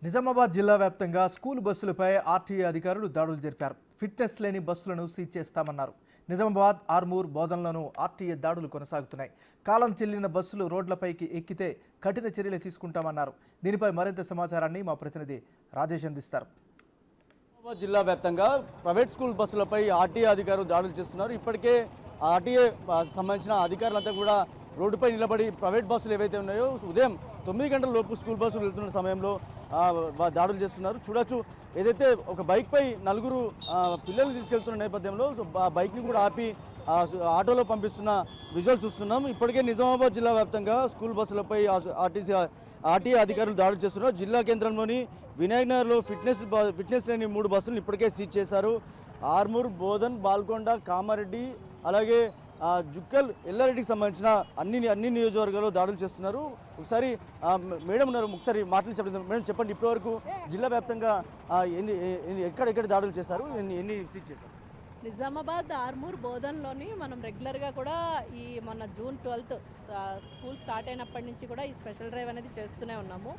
నిజామాబాద్ జిల్లా వ్యాప్తంగా school బస్సులపై RTA అధికారులు దాడులు జరిపారు. ఫిట్నెస్ లేని బస్సులను సీజ్ చేస్తామన్నారు. నిజామాబాద్, ఆర్మూర్, బోధనలను ఆర్టీఏ దాడులు కొనసాగుతున్నాయి. కాలం చెల్లిన బస్సులు రోడ్లపైకి ఎక్కితే కఠిన చర్యలు తీసుకుంటామన్నారు. దీనిపై మరింత సమాచారాన్ని మా ప్రతినిధి రాజేష్ అందిస్తారు. నిజామాబాద్ జిల్లా వ్యాప్తంగా ప్రైవేట్ స్కూల్ బస్సులపై ఆర్టీఏ అధికారులు దాడులు చేస్తున్నారు. ఇప్పటికే ఆర్టీఏ సంబంధించిన అధికారులంతా కూడా రోడ్డుపై నిలబడి ప్రైవేట్ బస్సులు ఏవైతే ఉన్నాయో ఉదయం 9 గంటల లోపు స్కూల్ బస్సులు వెళ్తున్న సమయంలో దాడులు చేస్తున్నారు. చూడొచ్చు, ఏదైతే ఒక బైక్పై నలుగురు పిల్లలు తీసుకెళ్తున్న నేపథ్యంలో బైక్ని కూడా ఆపి ఆటోలో పంపిస్తున్న విజువల్ చూస్తున్నాం. ఇప్పటికే నిజామాబాద్ జిల్లా వ్యాప్తంగా స్కూల్ బస్సులపై ఆర్టీఏ అధికారులు దాడులు చేస్తున్నారు. జిల్లా కేంద్రంలోని వినాయక్ నగర్లో ఫిట్నెస్ లేని 3 బస్సులను ఇప్పటికే సీజ్ చేశారు. ఆర్మూర్, బోధన్, బాల్కొండ, కామారెడ్డి, అలాగే జుక్కల్, ఎల్లారెడ్డికి సంబంధించిన అన్ని నియోజకవర్గాల్లో దాడులు చేస్తున్నారు. ఒకసారి మేడం ఉన్నారు, ఒకసారి మాటలు చెప్పండి. మేడం చెప్పండి, ఇప్పటివరకు జిల్లా వ్యాప్తంగా ఎక్కడెక్కడ దాడులు చేశారు, ఎన్ని సీజ్ చేశారు? నిజామాబాద్, ఆర్మూర్, బోధన్లోని మనం రెగ్యులర్గా కూడా ఈ మన జూన్ 12 స్కూల్ స్టార్ట్ అయినప్పటి నుంచి కూడా ఈ స్పెషల్ డ్రైవ్ అనేది చేస్తూనే ఉన్నాము.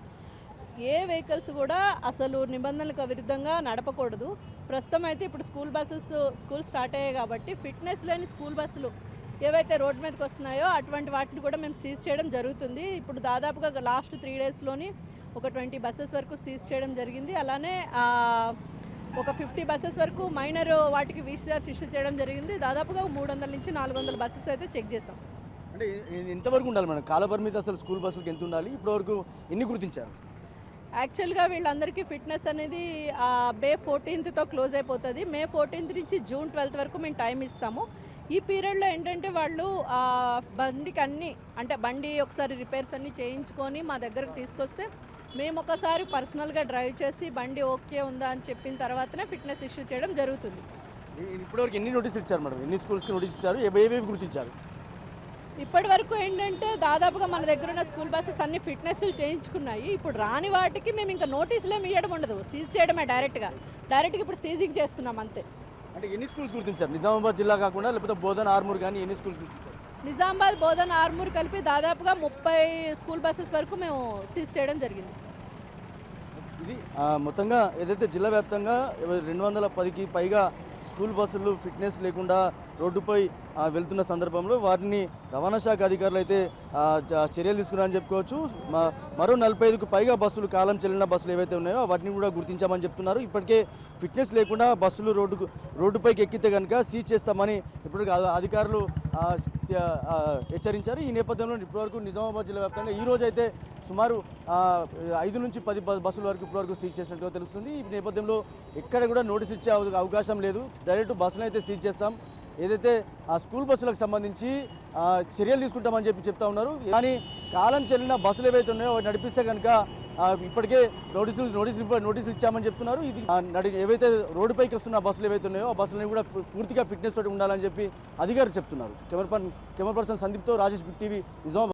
ఏ వెహికల్స్ కూడా అసలు నిబంధనలకు విరుద్ధంగా నడపకూడదు. ప్రస్తుతం అయితే ఇప్పుడు స్కూల్ స్టార్ట్ అయ్యాయి కాబట్టి ఫిట్నెస్ లేని స్కూల్ బస్సులు ఏవైతే రోడ్డు మీదకి వస్తున్నాయో అటువంటి వాటిని కూడా మేము సీజ్ చేయడం జరుగుతుంది. ఇప్పుడు దాదాపుగా లాస్ట్ 3 డేస్లోని ఒక 20 బస్సెస్ వరకు సీజ్ చేయడం జరిగింది. అలానే ఒక 50 బస్సెస్ వరకు మైనర్ వాటికి VCRs ఇష్యూ చేయడం జరిగింది. దాదాపుగా 300 నుంచి 400 బస్సెస్ అయితే చెక్ చేసాం. అంటే ఎంతవరకు ఉండాలి మేడం కాలపరిమితి, అసలు స్కూల్ బస్సులకు ఎంత ఉండాలి, ఇప్పటివరకు ఎన్ని గుర్తించారు? యాక్చువల్గా వీళ్ళందరికీ ఫిట్నెస్ అనేది మే 14తో క్లోజ్ అయిపోతుంది. మే 14 నుంచి జూన్ 12 వరకు మేము టైం ఇస్తాము. ఈ పీరియడ్లో ఏంటంటే వాళ్ళు బండికి బండి ఒకసారి రిపేర్స్ అన్నీ చేయించుకొని మా దగ్గరకు తీసుకొస్తే మేము ఒకసారి పర్సనల్గా డ్రైవ్ చేసి బండి ఓకే ఉందా అని చెప్పిన తర్వాతనే ఫిట్నెస్ ఇష్యూ చేయడం జరుగుతుంది. ఇప్పటివరకు ఎన్ని నోటీసులు ఇచ్చారు మేడం? ఎన్ని స్కూల్స్కి నోటీస్ ఇచ్చారు? ఏవేవి గుర్తించారు? ఇప్పటి వరకు ఏంటంటే దాదాపుగా మన దగ్గర ఉన్న స్కూల్ బస్సెస్ అన్ని ఫిట్నెస్లు చేయించుకున్నాయి. ఇప్పుడు రాని వాటికి మేము ఇంకా నోటీసులు ఏమి ఇవ్వడం ఉండదు, సీజ్ చేయడమే డైరెక్ట్గా ఇప్పుడు సీజింగ్ చేస్తున్నాం అంతే. అంటే ఎన్ని స్కూల్స్ గుర్తించారు నిజామాబాద్ జిల్లా కాకుండా, లేకపోతే బోధన్, ఆర్మూర్ కానీ ఎన్ని స్కూల్స్ గుర్తించారు? నిజామాబాద్, బోధన్, ఆర్మూర్ కలిపి దాదాపుగా 30 స్కూల్ బస్సెస్ వరకు మేము సీజ్ చేయడం జరిగింది. ఇది మొత్తంగా ఏదైతే జిల్లా వ్యాప్తంగా 210కి పైగా స్కూల్ బస్సులు ఫిట్నెస్ లేకుండా రోడ్డుపై వెళ్తున్న సందర్భంలో వాటిని రవాణా శాఖ అధికారులు అయితే చర్యలు తీసుకున్నారని చెప్పుకోవచ్చు. మరో 45కు పైగా బస్సులు కాలం చెల్లిన బస్సులు ఏవైతే ఉన్నాయో వాటిని కూడా గుర్తించామని చెప్తున్నారు. ఇప్పటికే ఫిట్నెస్ లేకుండా బస్సులు రోడ్డుపైకి ఎక్కితే కనుక సీజ్ చేస్తామని ఇప్పటికీ అధికారులు హెచ్చరించారు. ఈ నేపథ్యంలో ఇప్పటివరకు నిజామాబాద్ జిల్లా వ్యాప్తంగా ఈ రోజు అయితే సుమారు 5 నుంచి 10 బస్సుల వరకు ఇప్పటివరకు సీజ్ చేసినట్టుగా తెలుస్తుంది. ఈ నేపథ్యంలో ఎక్కడ కూడా నోటీస్ ఇచ్చే అవకాశం లేదు, డైరెక్ట్ బస్సులు అయితే సీజ్ చేస్తాం. ఏదైతే ఆ స్కూల్ బస్సులకు సంబంధించి చర్యలు తీసుకుంటామని చెప్తా ఉన్నారు. కానీ కాలం చెల్లిన బస్సులు ఏవైతే ఉన్నాయో అవి నడిపిస్తే కనుక ఇప్పటికే నోటీసులు ఇచ్చామని చెప్తున్నారు. ఇది ఏవైతే రోడ్డుపైకి వస్తున్న బస్సులు ఏవైతే ఉన్నాయో ఆ బస్సులని కూడా పూర్తిగా ఫిట్నెస్ తోటి ఉండాలని చెప్పి అధికారులు చెప్తున్నారు. కెమెరా పర్సన్ సందీప్తో రాజేష్, బిగ్ టీవీ, నిజామాబాద్.